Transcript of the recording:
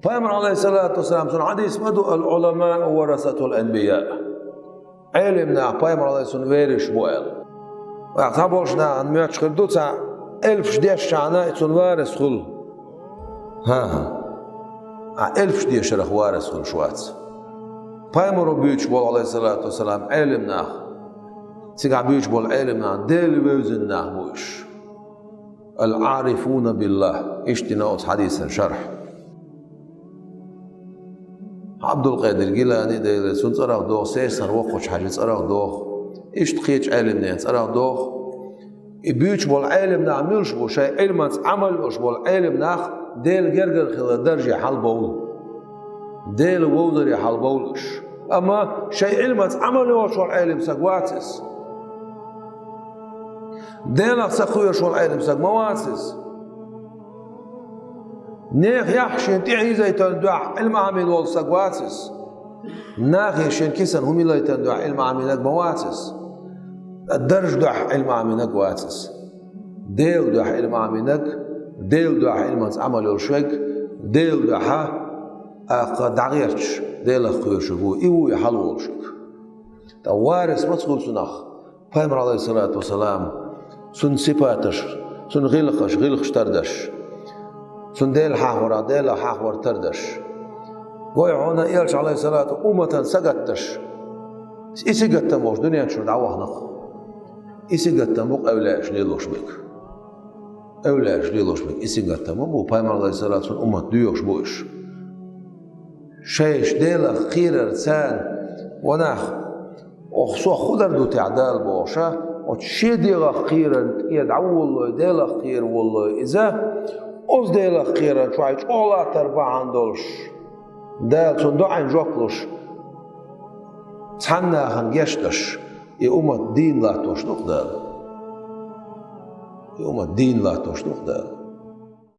Peygamber aleyhissalatu vesselam son hadis madu el-ulema warasatul enbiya. Ilimna Peygamber aleyhissalatu veriş bu el. Ve tabolşna anmaya çıkırdı ta elf diye şana için varis kul. Elf diye şerh varis kul şuat. Peygamber büyük bol aleyhissalatu vesselam ilimna. Siga büyük bol ilimna del vezinna bu iş. El-arifuna billah. İştina o hadisin şerh. Abdülkadir Gilani deyildi. Sun tsaraq doğ, seysan voqoç hacı tsaraq doğ. İşt qiç ilimden tsaraq doğ. Büyük bol ilimna amilş bu şey ilmans amal oş bol ilimna del gerger xila derce hal bowl. Del wodari hal bowlş. Ama şey ilmans amal oş bol ilim sagwatis. Del aqsaquyoş bol ilim sagmawatis. ناخ يحشن تعي زي تندع علم عامل والسق واسس ناخ يشن كيسن هم اللي تندع علم عاملك بواسس الدرج دع علم عاملك واسس ديل دع علم عاملك ديل دع علم عمل الشق ديل دع قد عغيرش ديل اخوش بو ايو يحلو الشق توارث ما تقول سنخ پیغمبر عليه الصلاه والسلام سن صفاتش سن غلقش تردش سنديل حاورا ديل حاور تردش قوي عونا إيرش عليه الصلاة أمة سقتش إيسي قتموش دنيا تشرد عوهنق إيسي قتموك أولاش ليلوش بك أولاش ليلوش بك إيسي قتموك بو بايمر عليه الصلاة والسلام أمة ديوش بوش شيش ديل خير رسان وناخ وخصو خدر دو تعدال بوشا وتشي ديل خير يدعو والله ديل خير والله إذا Oz deyil xeyran çay ola tarbahan dolş. Dal son doan jokluş. Çannahan geçtiş. Ummat din la toşluq dal. Ummat din la toşluq dal.